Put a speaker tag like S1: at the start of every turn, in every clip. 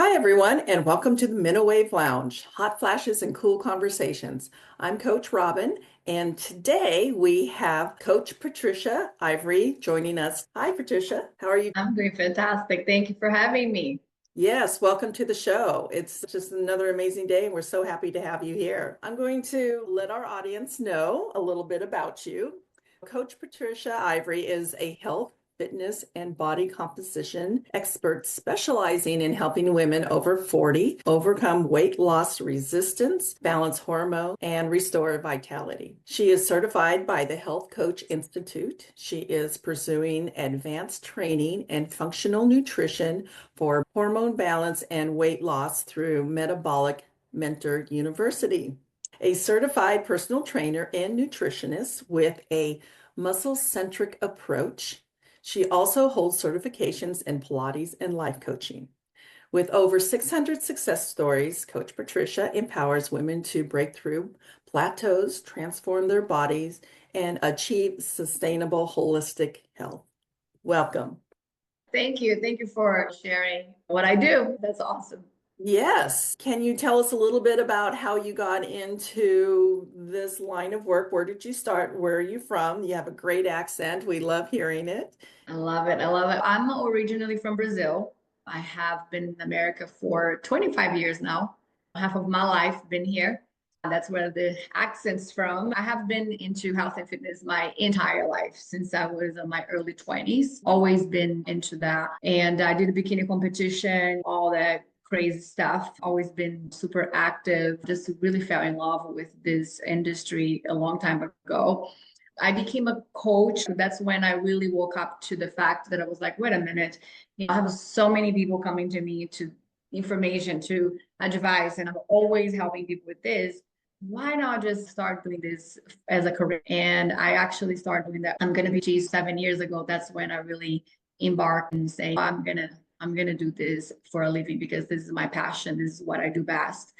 S1: Hi, everyone, and welcome to the Menowave Lounge, hot flashes and cool conversations. I'm Coach Robin, and today we have Coach Patricia Ivory joining us. Hi, Patricia. How are you?
S2: I'm doing fantastic. Thank you for having me.
S1: Yes, welcome to the show. It's just another amazing day, and we're so happy to have you here. I'm going to let our audience know a little bit about you. Coach Patricia Ivory is a health, fitness, and body composition expert specializing in helping women over 40 overcome weight loss resistance, balance hormone, and restore vitality. She is certified by the Health Coach Institute. She is pursuing advanced training and functional nutrition for hormone balance and weight loss through Metabolic Mentor University. A certified personal trainer and nutritionist with a muscle-centric approach. She also holds certifications in Pilates and life coaching. With over 600 success stories, Coach Patricia empowers women to break through plateaus, transform their bodies, and achieve sustainable holistic health. Welcome.
S2: Thank you. Thank you for sharing what I do. That's awesome.
S1: Yes. Can you tell us a little bit about how you got into this line of work? Where did you start? Where are you from? You have a great accent. We love hearing it.
S2: I love it. I love it. I'm originally from Brazil. I have been in America for 25 years now. Half of my life been here. That's where the accent's from. I have been into health and fitness my entire life since I was in my early 20s. Always been into that. And I did a bikini competition, all that crazy stuff. Always been super active. Just really fell in love with this industry a long time ago. I became a coach. That's when I really woke up to the fact that I was like, wait a minute, I have so many people coming to me to information, to advice, and I'm always helping people with this. Why not just start doing this as a career? And I actually started doing that. I'm gonna be 7 years ago. That's when I really embarked and say, I'm gonna do this for a living because this is my passion. This is what I do best.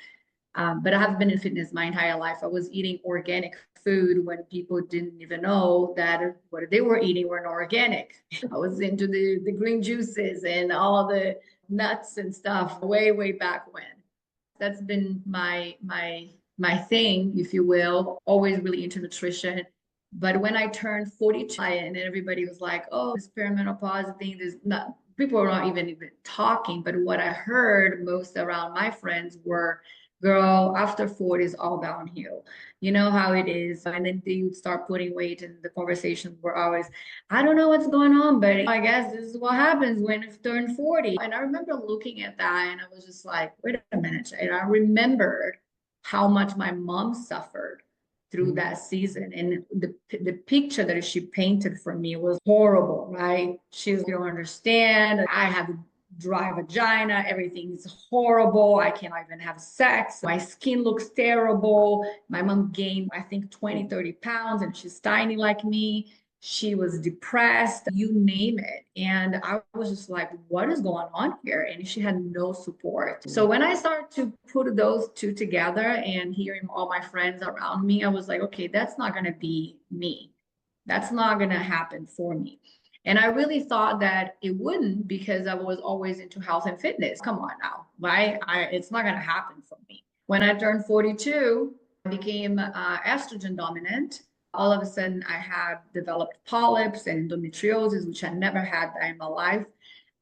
S2: But I have been in fitness my entire life. I was eating organic food when people didn't even know that what they were eating were not organic. I was into the green juices and all the nuts and stuff way back when. That's been my thing, if you will. Always really into nutrition. But when I turned 42, and everybody was like, "Oh, this perimenopause thing," there's not people were not even talking. But what I heard most around my friends were, girl, after 40 is all downhill. You know how it is. And then they would start putting weight, and the conversations were always, I don't know what's going on, but I guess this is what happens when you turn 40. And I remember looking at that and I was just like, wait a minute. And I remembered how much my mom suffered through that season. And the picture that she painted for me was horrible, right? She's, you don't understand. I have dry vagina, everything's horrible. I cannot even have sex. My skin looks terrible. My mom gained, I think, 20, 30 pounds, and she's tiny like me. She was depressed, you name it. And I was just like, what is going on here? And she had no support. So when I started to put those two together and hearing all my friends around me, I was like, okay, that's not going to be me. That's not going to happen for me. And I really thought that it wouldn't because I was always into health and fitness. Come on now, right? It's not going to happen for me. When I turned 42, I became estrogen dominant. All of a sudden, I had developed polyps and endometriosis, which I never had that in my life.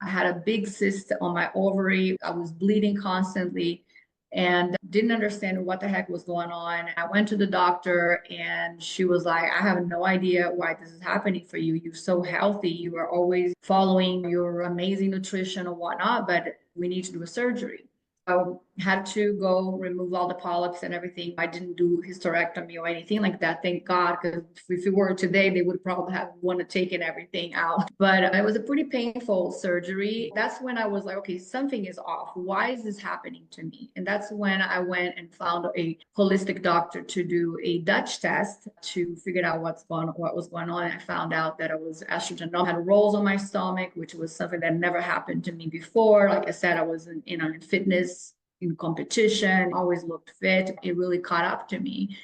S2: I had a big cyst on my ovary. I was bleeding constantly and didn't understand what the heck was going on. I went to the doctor and she was like, I have no idea why this is happening for you. You're so healthy. You are always following your amazing nutrition and whatnot, but we need to do a surgery. I had to go remove all the polyps and everything. I didn't do hysterectomy or anything like that, thank God, because if it were today, they would probably have wanted taken everything out. But it was a pretty painful surgery. That's when I was like, okay, something is off. Why is this happening to me? And that's when I went and found a holistic doctor to do a Dutch test to figure out what was going on. And I found out that I was estrogen. I had rolls on my stomach, which was something that never happened to me before. Like I said, I was in fitness, in competition, always looked fit. It really caught up to me.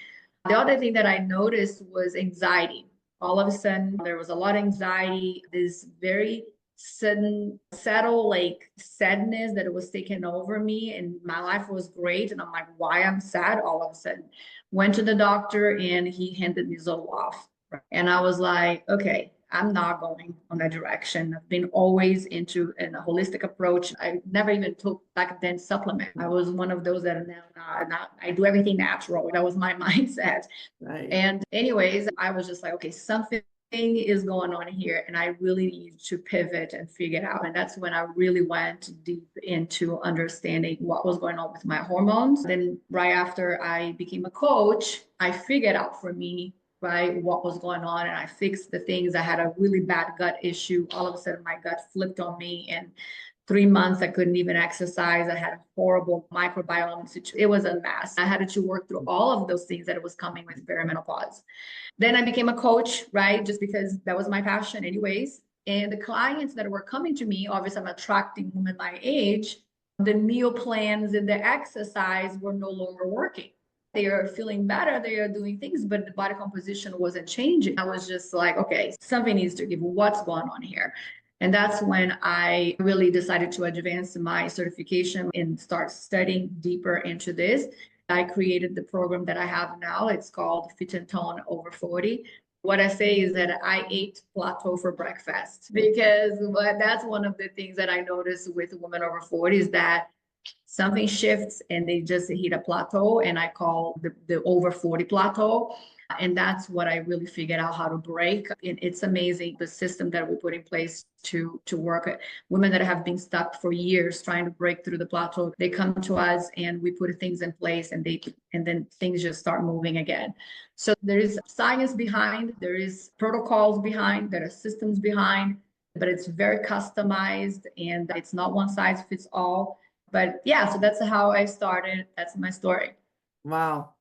S2: The other thing that I noticed was anxiety. All of a sudden, there was a lot of anxiety, this very sudden settle like sadness that was taking over me, and my life was great. And I'm like, why I'm sad all of a sudden? Went to the doctor and he handed me Zoloft. And I was like, okay, I'm not going on that direction. I've been always into a holistic approach. I never even took back then supplement. I was one of those that are now not, I do everything natural. That was my mindset.
S1: Right.
S2: And anyways, I was just like, okay, something is going on here and I really need to pivot and figure it out. And that's when I really went deep into understanding what was going on with my hormones. Then right after I became a coach, I figured out for me, right, what was going on, and I fixed the things. I had a really bad gut issue. All of a sudden my gut flipped on me, and 3 months I couldn't even exercise. I had a horrible microbiome situation. It was a mess. I had to work through all of those things that it was coming with perimenopause. Then I became a coach, right? Just because that was my passion, anyways. And the clients that were coming to me, obviously, I'm attracting women my age. The meal plans and the exercise were no longer working. They are feeling better, they are doing things, but the body composition wasn't changing. I was just like, okay, something needs to give. What's going on here? And that's when I really decided to advance my certification and start studying deeper into this. I created the program that I have now. It's called Fit and Tone Over 40. What I say is that I ate plateau for breakfast, because that's one of the things that I noticed with women over 40 is that something shifts and they just hit a plateau, and I call the over 40 plateau. And that's what I really figured out how to break. And it's amazing the system that we put in place to work. Women that have been stuck for years trying to break through the plateau, they come to us and we put things in place, and then things just start moving again. So there is science behind, there is protocols behind, there are systems behind, but it's very customized and it's not one size fits all. But yeah, so that's how I started. That's my story.
S1: Wow.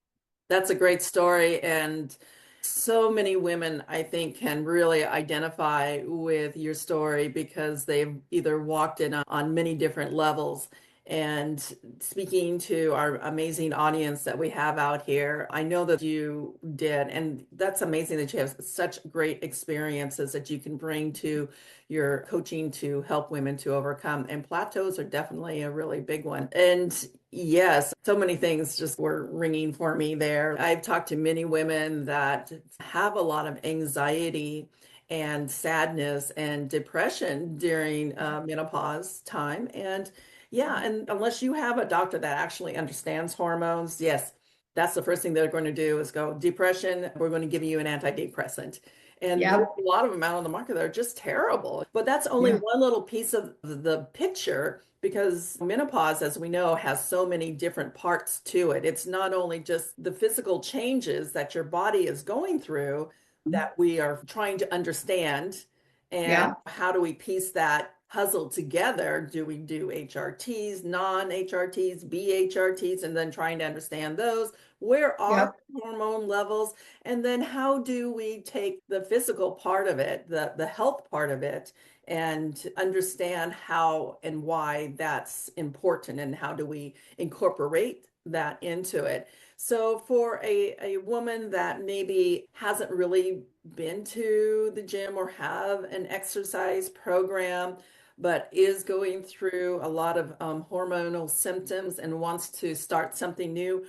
S1: That's a great story. And so many women, I think, can really identify with your story because they've either walked in on many different levels. And speaking to our amazing audience that we have out here, I know that you did. And that's amazing that you have such great experiences that you can bring to your coaching to help women to overcome. And plateaus are definitely a really big one. And yes, so many things just were ringing for me there. I've talked to many women that have a lot of anxiety and sadness and depression during menopause time. And yeah, and unless you have a doctor that actually understands hormones, yes, that's the first thing they're going to do is go, depression, we're going to give you an antidepressant. And there's
S2: Yeah.
S1: a lot of them out on the market that are just terrible. But that's only
S2: Yeah.
S1: one little piece of the picture because menopause, as we know, has so many different parts to it. It's not only just the physical changes that your body is going through that we are trying to understand, and
S2: Yeah.
S1: how do we piece that puzzle together? Do we do HRTs, non-HRTs, BHRTs, and then trying to understand those? Where
S2: Yeah.
S1: are hormone levels? And then how do we take the physical part of it, the health part of it, and understand how and why that's important, and how do we incorporate that into it? So for a woman that maybe hasn't really been to the gym or have an exercise program, but is going through a lot of hormonal symptoms and wants to start something new,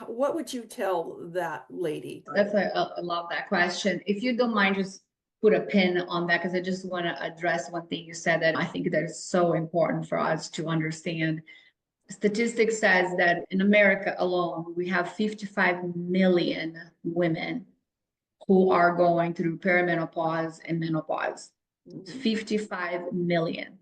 S1: what would you tell that lady?
S2: That's I love that question. If you don't mind, just put a pin on that, because I just want to address one thing you said that I think that is so important for us to understand. Statistics says that in America alone, we have 55 million women who are going through perimenopause and menopause.
S1: Mhm.
S2: 55 million.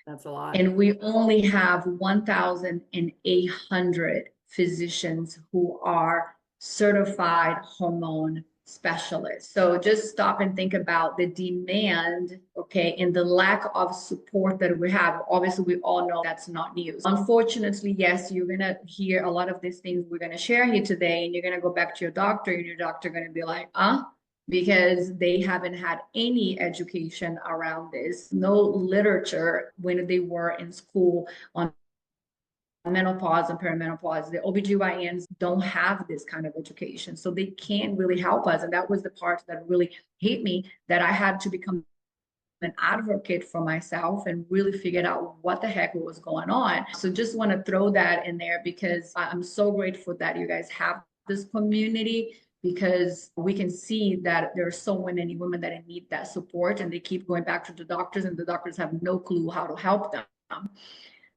S1: That's a lot.
S2: And we only have 1,800 physicians who are certified hormone specialists. So just stop and think about the demand, okay, and the lack of support that we have. Obviously, we all know that's not news. Unfortunately, yes, you're going to hear a lot of these things we're going to share here today, and you're going to go back to your doctor, and your doctor going to be like, because they haven't had any education around this, no literature when they were in school on menopause and perimenopause. The OBGYNs don't have this kind of education, so they can't really help us. And that was the part that really hit me, that I had to become an advocate for myself and really figured out what the heck was going on. So just want to throw that in there because I'm so grateful that you guys have this community, because we can see that there are so many women that need that support and they keep going back to the doctors and the doctors have no clue how to help them.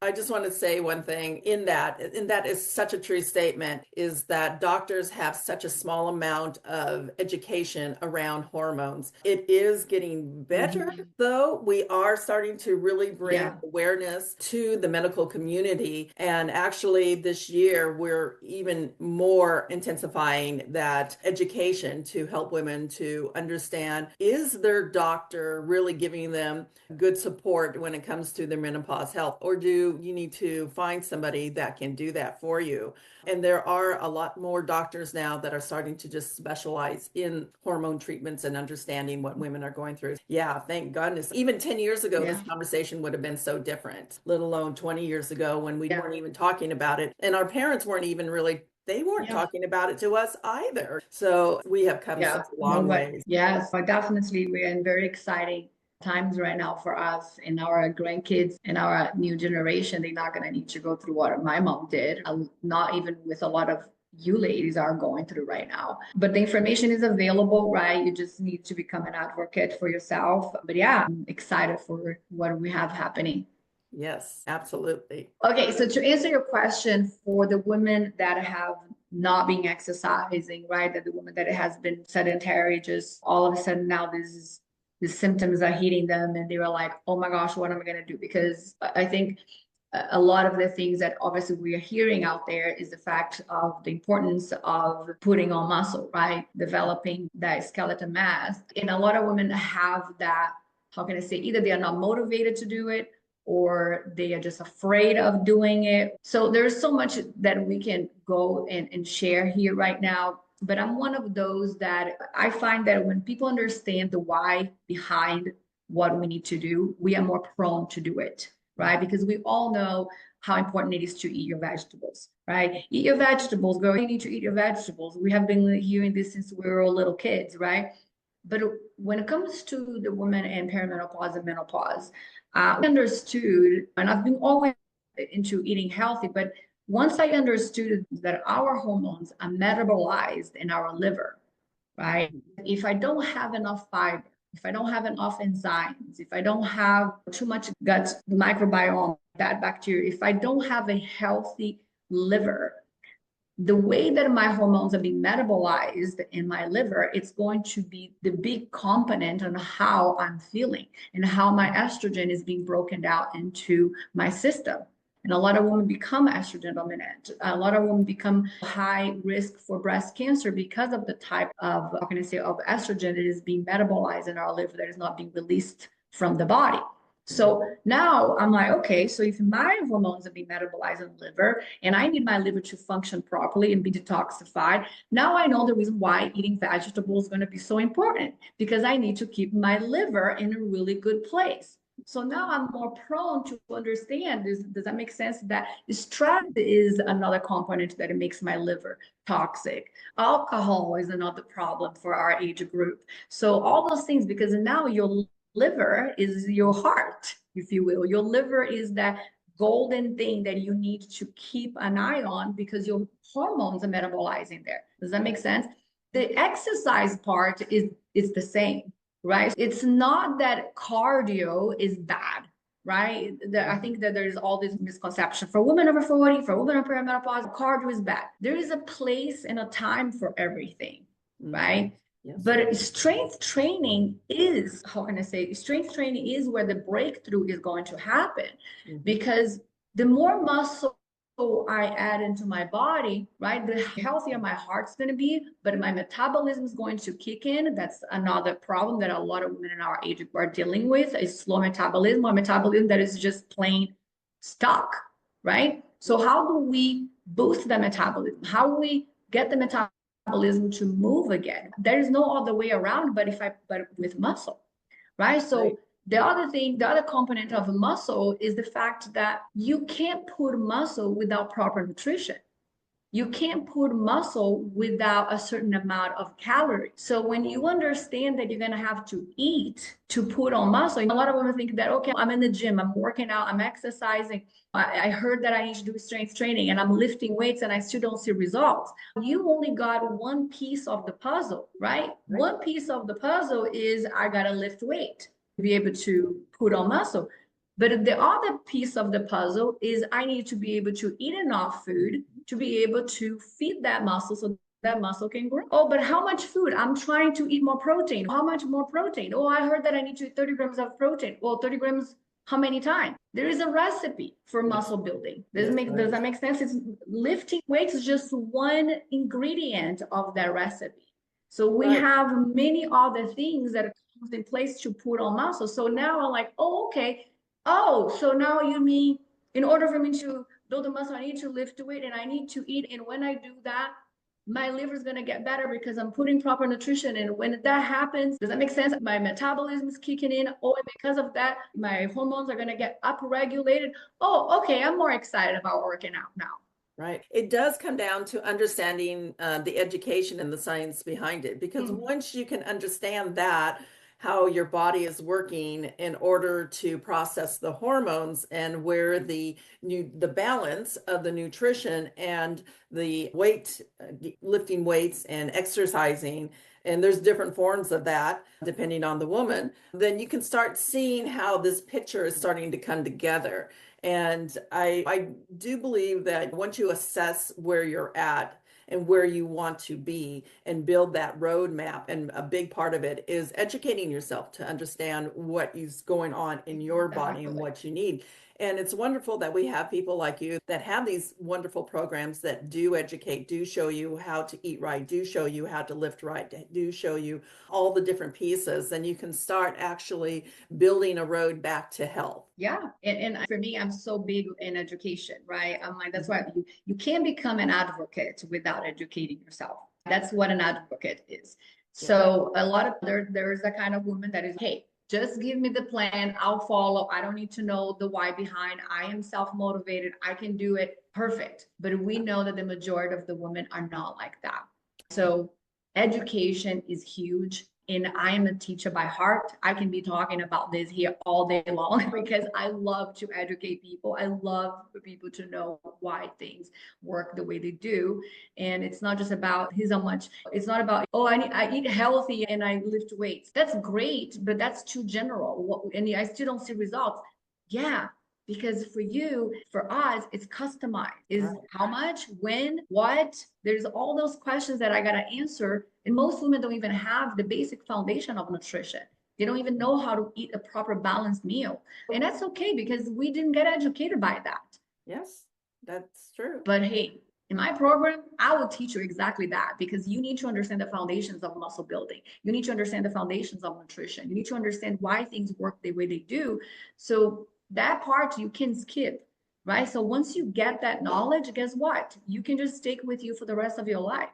S1: I just want to say one thing and that is such a true statement, is that doctors have such a small amount of education around hormones. It is getting better, though. We are starting to really bring awareness to the medical community. And actually, this year, we're even more intensifying that education to help women to understand, is their doctor really giving them good support when it comes to their menopause health, or do you need to find somebody that can do that for you? And there are a lot more doctors now that are starting to just specialize in hormone treatments and understanding what women are going through. Yeah, thank goodness. Even 10 years ago, this conversation would have been so different, let alone 20 years ago when we weren't even talking about it. And our parents weren't even really, they weren't talking about it to us either. So we have come such a long ways.
S2: Yes, but definitely we're in very exciting times right now for us and our grandkids and our new generation. They're not going to need to go through what my mom did, not even with a lot of you ladies are going through right now. But the information is available, right? You just need to become an advocate for yourself. But yeah, I'm excited for what we have happening.
S1: Yes, absolutely.
S2: Okay, so to answer your question, for the women that have not been exercising, right? That the woman that has been sedentary, just all of a sudden now the symptoms are hitting them and they were like, oh my gosh, what am I going to do? Because I think a lot of the things that obviously we are hearing out there is the fact of the importance of putting on muscle, right? Developing that skeleton mass. And a lot of women have that, how can I say, either they are not motivated to do it or they are just afraid of doing it. So there's so much that we can go and share here right now. But I'm one of those that I find that when people understand the why behind what we need to do, we are more prone to do it, right? Because we all know how important it is to eat your vegetables, right? Eat your vegetables, girl. You need to eat your vegetables. We have been hearing this since we were little kids, right? But when it comes to the woman and perimenopause and menopause, I understood, and I've been always into eating healthy, but once I understood that our hormones are metabolized in our liver, right? If I don't have enough fiber, if I don't have enough enzymes, if I don't have too much gut microbiome, bad bacteria, if I don't have a healthy liver, the way that my hormones are being metabolized in my liver, it's going to be the big component on how I'm feeling and how my estrogen is being broken down into my system. And a lot of women become estrogen dominant. A lot of women become high risk for breast cancer because of the type of, how can I say, of estrogen that is being metabolized in our liver that is not being released from the body. So now I'm like, okay, so if my hormones are being metabolized in the liver and I need my liver to function properly and be detoxified, now I know the reason why eating vegetables is going to be so important, because I need to keep my liver in a really good place. So now I'm more prone to understand this. Does that make sense? That stress is another component that it makes my liver toxic. Alcohol is another problem for our age group. So all those things, because now your liver is your heart, if you will. Your liver is that golden thing that you need to keep an eye on because your hormones are metabolizing there. Does that make sense? The exercise part is the same, right? It's not that cardio is bad, right? I think that there's all this misconception for women over 40, for women over perimenopause, cardio is bad. There is a place and a time for everything, right? Yes. But strength training is, how can I say, strength training is where the breakthrough is going to happen, because the more muscle I add into my body, right, the healthier my heart's going to be, but my metabolism is going to kick in. That's another problem that a lot of women in our age are dealing with, is slow metabolism, or metabolism that is just plain stuck, right? So how do we boost the metabolism? How do we get the metabolism to move again? There is no other way around but with muscle, right? So the other thing, the other component of muscle is the fact that you can't put muscle without proper nutrition, You can't put muscle without a certain amount of calories. So when you understand that you're going to have to eat to put on muscle, a lot of women think that, okay, I'm in the gym, I'm working out, I'm exercising. I heard that I need to do strength training and I'm lifting weights and I still don't see results. You only got one piece of the puzzle, right? One piece of the puzzle is I got to lift weight to be able to put on muscle. But the other piece of the puzzle is I need to be able to eat enough food to be able to feed that muscle so that muscle can grow. Oh, but how much food? I'm trying to eat more protein. How much more protein? Oh, I heard that I need to eat 30 grams of protein. Well, 30 grams, how many times? There is a recipe for muscle building. Does that make sense? It's lifting weights is just one ingredient of that recipe. So we have many other things that are in place to put on muscle. So now I'm like, oh, okay. Oh, so now you mean in order for me to build a muscle, I need to lift weight and I need to eat. And when I do that, my liver is going to get better because I'm putting proper nutrition. And when that happens, does that make sense? My metabolism is kicking in. Oh, and because of that, my hormones are going to get upregulated. Oh, okay. I'm more excited about working out now.
S1: Right. It does come down to understanding the education and the science behind it, because once you can understand that, how your body is working in order to process the hormones and where the balance of the nutrition and the weight, lifting weights and exercising, and there's different forms of that depending on the woman, then you can start seeing how this picture is starting to come together. And I do believe that once you assess where you're at and where you want to be and build that roadmap, and a big part of it is educating yourself to understand what is going on in your body and what you need. And it's wonderful that we have people like you that have these wonderful programs that do educate, do show you how to eat right, do show you how to lift right, do show you all the different pieces. And you can start actually building a road back to health.
S2: Yeah. And for me, I'm so big in education, right? I'm like, that's why you can't become an advocate without educating yourself. That's what an advocate is. So a lot of there's that kind of woman that is, hey, just give me the plan. I'll follow. I don't need to know the why behind. I am self-motivated. I can do it. Perfect. But we know that the majority of the women are not like that. So education is huge. And I am a teacher by heart. I can be talking about this here all day long because I love to educate people. I love for people to know why things work the way they do. And it's not just about here's how much. It's not about, oh, I eat healthy and I lift weights. That's great, but that's too general. And I still don't see results. Yeah, because for you, for us, it's customized. Is how much, when, what? There's all those questions that I got to answer. And most women don't even have the basic foundation of nutrition. They don't even know how to eat a proper balanced meal. And that's okay because we didn't get educated by that.
S1: Yes, that's true.
S2: But hey, in my program, I will teach you exactly that because you need to understand the foundations of muscle building. You need to understand the foundations of nutrition. You need to understand why things work the way they do. So that part you can skip, right? So once you get that knowledge, guess what? You can just stick with you for the rest of your life.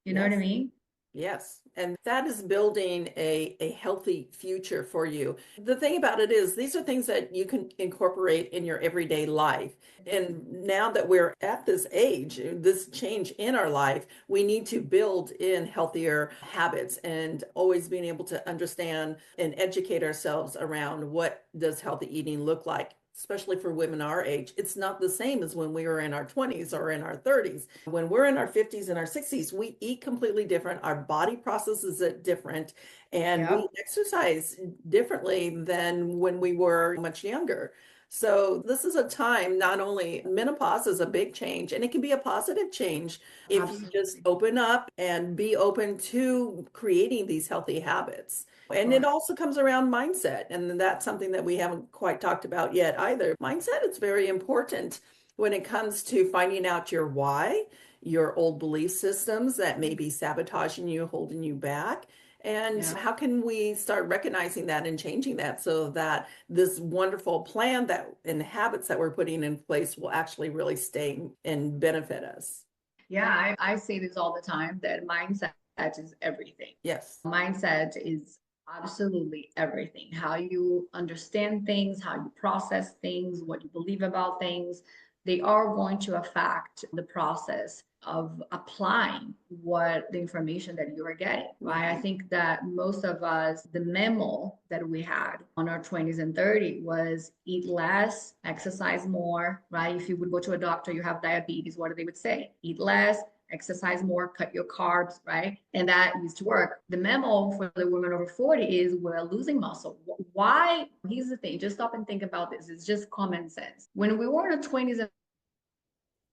S2: You know what I mean?
S1: Yes. And that is building a healthy future for you. The thing about it is, these are things that you can incorporate in your everyday life. And now that we're at this age, this change in our life, we need to build in healthier habits and always being able to understand and educate ourselves around what does healthy eating look like, especially for women our age. It's not the same as when we were in our 20s or in our 30s. When we're in our 50s and our 60s, we eat completely different. Our body processes it different, and we exercise differently than when we were much younger. So this is a time, not only menopause is a big change, and it can be a positive change if you just open up and be open to creating these healthy habits. And it also comes around mindset. And that's something that we haven't quite talked about yet either. Mindset is very important when it comes to finding out your why, your old belief systems that may be sabotaging you, holding you back. And how can we start recognizing that and changing that so that this wonderful plan that and habits that we're putting in place will actually really stay and benefit us?
S2: Yeah, I say this all the time that mindset is everything.
S1: Yes.
S2: Mindset is absolutely everything. How you understand things, how you process things, what you believe about things, they are going to affect the process of applying what the information that you are getting, right? I think that most of us, the memo that we had on our 20s and 30s was eat less, exercise more, right? If you would go to a doctor, you have diabetes, what do they would say? Eat less, exercise more, cut your carbs, right? And that used to work. The memo for the women over 40 is we're losing muscle. Why? Here's the thing, just stop and think about this. It's just common sense. When we were in our 20s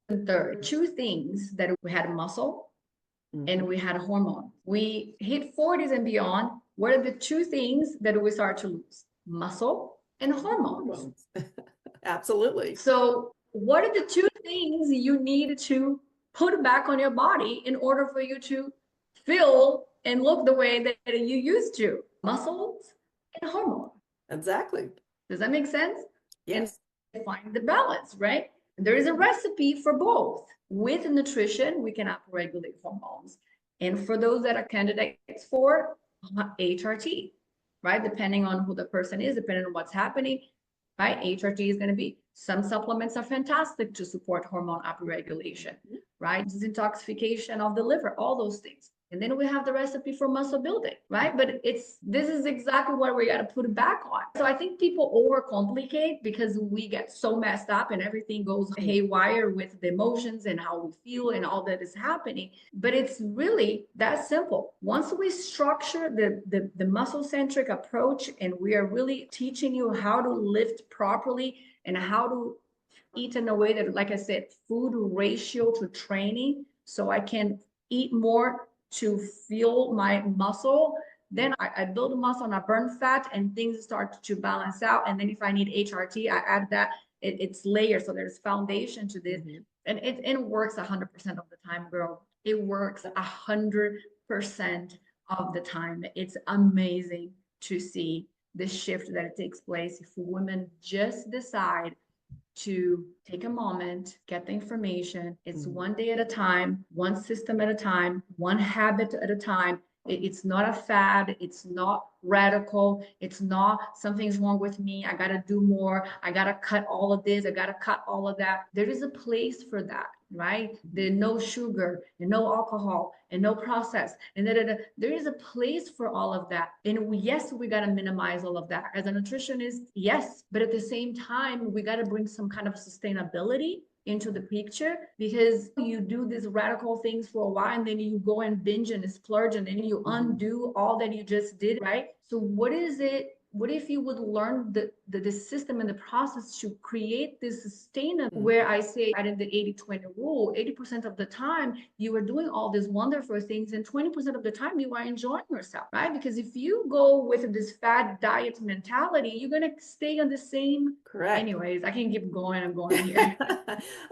S2: and 30s, two things that we had muscle and we had a hormone. We hit 40s and beyond. What are the two things that we start to lose? Muscle and hormones.
S1: Absolutely.
S2: So what are the two things you need to put back on your body in order for you to feel and look the way that you used to? Muscles and hormones.
S1: Exactly.
S2: Does that make sense?
S1: Yes.
S2: And find the balance, right? There is a recipe for both. With nutrition, we can upregulate hormones. And for those that are candidates for HRT, right? Depending on who the person is, depending on what's happening, right? HRT is going to be, some supplements are fantastic to support hormone upregulation, right? Detoxification of the liver, all those things. And then we have the recipe for muscle building, right? But this is exactly what we got to put it back on. So I think people overcomplicate because we get so messed up and everything goes haywire with the emotions and how we feel and all that is happening. But it's really that simple. Once we structure the muscle-centric approach and we are really teaching you how to lift properly and how to eat in a way that, like I said, food ratio to training, so I can eat more to fuel my muscle, then I build muscle and I burn fat and things start to balance out. And then if I need HRT, I add that. It's layers, so there's foundation to this. And it works 100% of the time, girl. It works 100% of the time. It's amazing to see the shift that it takes place if women just decide to take a moment, get the information. It's one day at a time, one system at a time, one habit at a time. It's not a fad. It's not radical. It's not something's wrong with me. I got to do more. I got to cut all of this. I got to cut all of that. There is a place for that, right? There's no sugar and no alcohol and no process. And there is a place for all of that. And yes, we got to minimize all of that. As a nutritionist, yes. But at the same time, we got to bring some kind of sustainability into the picture, because you do these radical things for a while and then you go and binge and splurge and then you undo all that you just did, right? So what if you would learn the system and the process to create this sustainable, where I say I did the 80-20 rule, 80% of the time you are doing all these wonderful things and 20% of the time you are enjoying yourself, right? Because if you go with this fad diet mentality, you're going to stay on the same.
S1: Correct.
S2: Anyways, I can keep going and going here.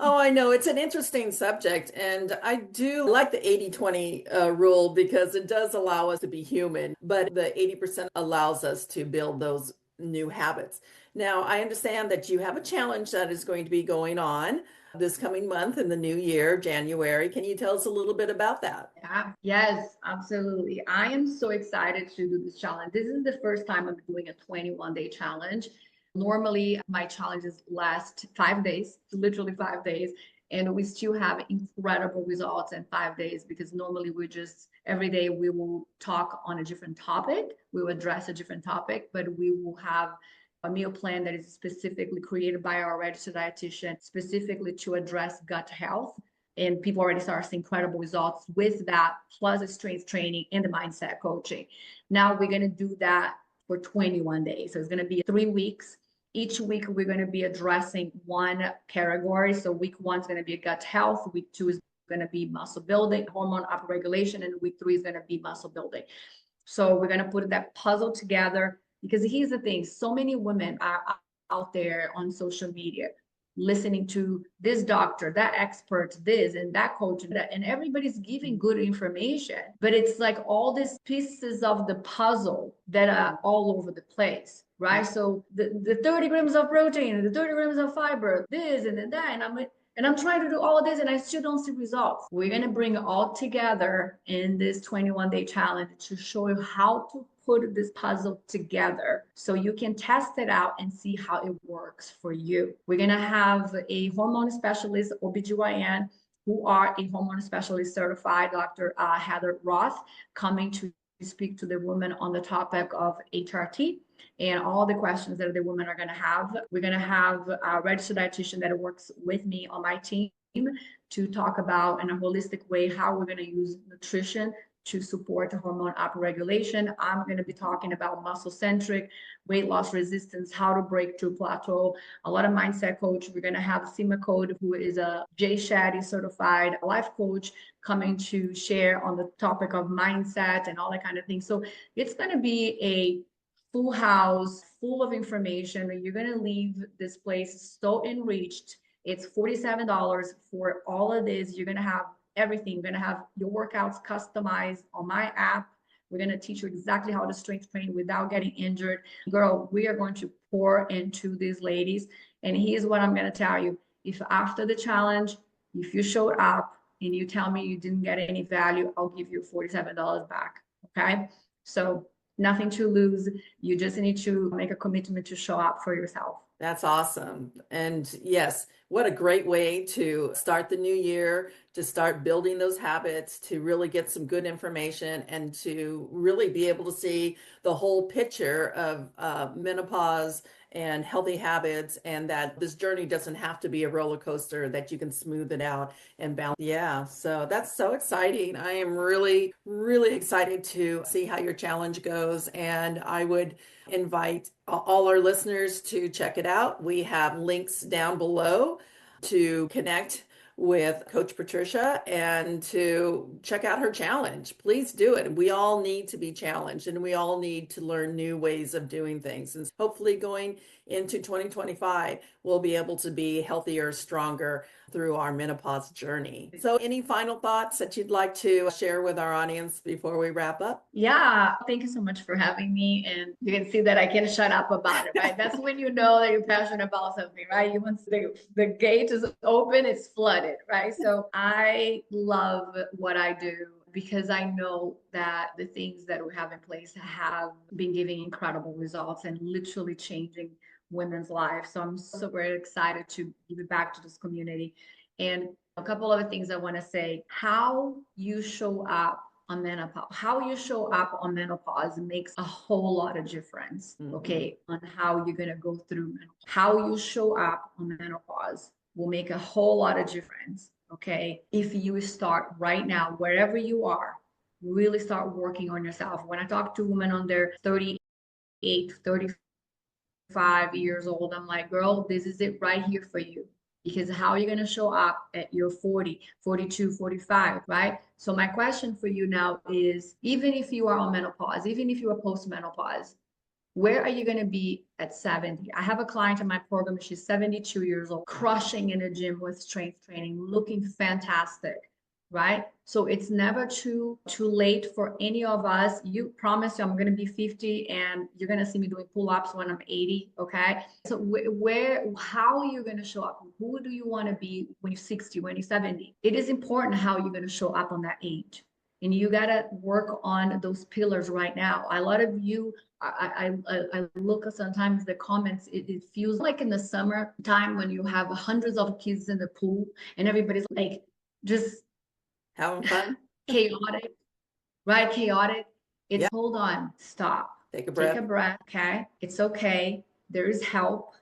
S1: Oh, I know. It's an interesting subject. And I do like the 80-20 rule because it does allow us to be human, but the 80% allows us to build those new habits. Now, I understand that you have a challenge that is going to be going on this coming month in the new year, January. Can you tell us a little bit about that?
S2: Yeah. Yes, absolutely. I am so excited to do this challenge. This is the first time I'm doing a 21-day challenge. Normally, my challenges last 5 days, literally 5 days, and we still have incredible results in 5 days, because normally every day we will talk on a different topic. We will address a different topic, but we will have a meal plan that is specifically created by our registered dietitian, specifically to address gut health. And people already start seeing incredible results with that, plus the strength training and the mindset coaching. Now we're going to do that for 21 days. So it's going to be 3 weeks. Each week, we're going to be addressing one category. So week 1 is going to be gut health. Week 2 is going to be muscle building, hormone upregulation, and week 3 is going to be muscle building. So we're going to put that puzzle together, because here's the thing. So many women are out there on social media listening to this doctor, that expert, this and that coach, and that, and everybody's giving good information, but it's like all these pieces of the puzzle that are all over the place, right? So the 30 grams of protein, the 30 grams of fiber, this and that, and I'm trying to do all of this and I still don't see results. We're going to bring it all together in this 21-day challenge to show you how to put this puzzle together so you can test it out and see how it works for you. We're going to have a hormone specialist, OBGYN, who are a hormone specialist certified, Dr. Heather Roth, coming to speak to the women on the topic of HRT and all the questions that the women are going to have. We're going to have a registered dietitian that works with me on my team to talk about in a holistic way how we're going to use nutrition to support the hormone upregulation. I'm going to be talking about muscle-centric, weight loss resistance, how to break through plateau, a lot of mindset coach. We're going to have Sima Code, who is a Jay Shetty certified life coach, coming to share on the topic of mindset and all that kind of thing. So it's going to be a full house, full of information. You're going to leave this place so enriched. It's $47 for all of this. You're going to have everything. You're going to have your workouts customized on my app. We're going to teach you exactly how to strength train without getting injured. Girl, we are going to pour into these ladies. And here's what I'm going to tell you. If after the challenge, if you showed up and you tell me you didn't get any value, I'll give you $47 back. Okay? So nothing to lose. You just need to make a commitment to show up for yourself.
S1: That's awesome. And yes, what a great way to start the new year, to start building those habits, to really get some good information and to really be able to see the whole picture of menopause and healthy habits, and that this journey doesn't have to be a roller coaster, that you can smooth it out and balance. Yeah, so that's so exciting. I am really, really excited to see how your challenge goes. And I would invite all our listeners to check it out. We have links down below to connect with Coach Patricia and to check out her challenge. Please do it. We all need to be challenged and we all need to learn new ways of doing things. And hopefully going into 2025, we'll be able to be healthier, stronger through our menopause journey. So any final thoughts that you'd like to share with our audience before we wrap up?
S2: Yeah, thank you so much for having me. And you can see that I can't shut up about it, right? That's when you know that you're passionate about something, right? You once the gate is open, it's flooded, right? So I love what I do because I know that the things that we have in place have been giving incredible results and literally changing women's lives. So I'm so very excited to give it back to this community. And a couple other things I want to say: how you show up on menopause, how you show up on menopause makes a whole lot of difference, okay, on how you're going to go through menopause. How you show up on menopause will make a whole lot of difference, okay, if you start right now, wherever you are, really start working on yourself. When I talk to women on their 38, 35 years old, I'm like, girl, this is it right here for you. Because how are you going to show up at your 40, 42, 45, right? So my question for you now is, even if you are on menopause, even if you are post-menopause, where are you going to be at 70? I have a client in my program. She's 72 years old, crushing in a gym with strength training, looking fantastic, right? So it's never too late for any of us. You promise you I'm going to be 50 and you're going to see me doing pull-ups when I'm 80, okay? So how are you going to show up? Who do you want to be when you're 60, when you're 70? It is important how you're going to show up on that age. And you got to work on those pillars right now. A lot of you, I look at sometimes the comments, it feels like in the summer time when you have hundreds of kids in the pool and everybody's like just
S1: having fun,
S2: chaotic, right? Chaotic. It's
S1: yeah.
S2: Hold on, stop,
S1: Take a breath.
S2: take a breath. Okay, it's okay. There is help.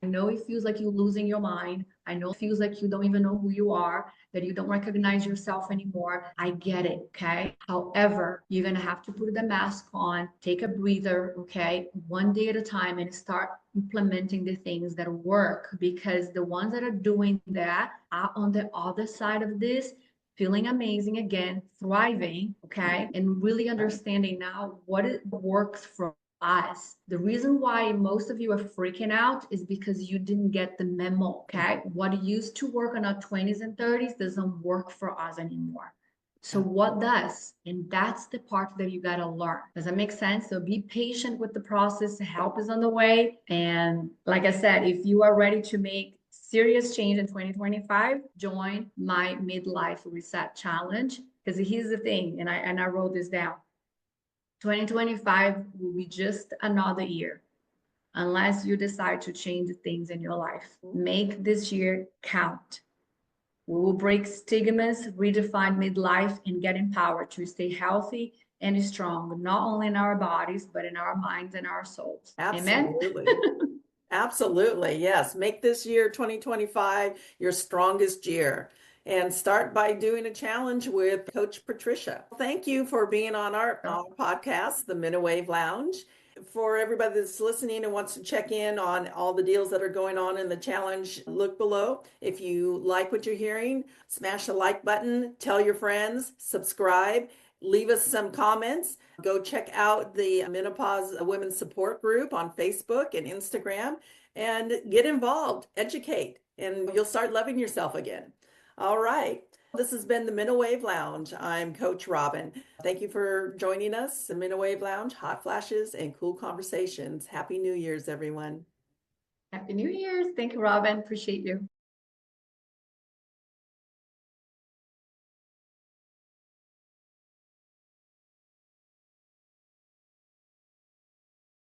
S2: I know it feels like you're losing your mind. I know it feels like you don't even know who you are, that you don't recognize yourself anymore. I get it, okay? However, you're going to have to put the mask on, take a breather, okay? One day at a time, and start implementing the things that work, because the ones that are doing that are on the other side of this, feeling amazing again, thriving, okay? And really understanding now what it works for us. The reason why most of you are freaking out is because you didn't get the memo, okay? What used to work in our 20s and 30s doesn't work for us anymore. So what does? And that's the part that you got to learn. Does that make sense? So be patient with the process. Help is on the way. And like I said, if you are ready to make serious change in 2025, join my midlife reset challenge. Because here's the thing, and I wrote this down. 2025 will be just another year unless you decide to change things in your life. Make this year count. We will break stigmas, redefine midlife, and get empowered to stay healthy and strong, not only in our bodies, but in our minds and our souls. Amen.
S1: Absolutely. Absolutely. Yes. Make this year 2025 your strongest year and start by doing a challenge with Coach Patricia. Thank you for being on our podcast, the Menowave Lounge. For everybody that's listening and wants to check in on all the deals that are going on in the challenge, look below. If you like what you're hearing, smash the like button, tell your friends, subscribe, leave us some comments. Go check out the Menopause Women's Support Group on Facebook and Instagram and get involved, educate, and you'll start loving yourself again. All right. This has been the Menowave Lounge. I'm Coach Robin. Thank you for joining us. The Menowave Lounge, hot flashes and cool conversations. Happy New Year's, everyone.
S2: Happy New Year's. Thank you, Robin. Appreciate you.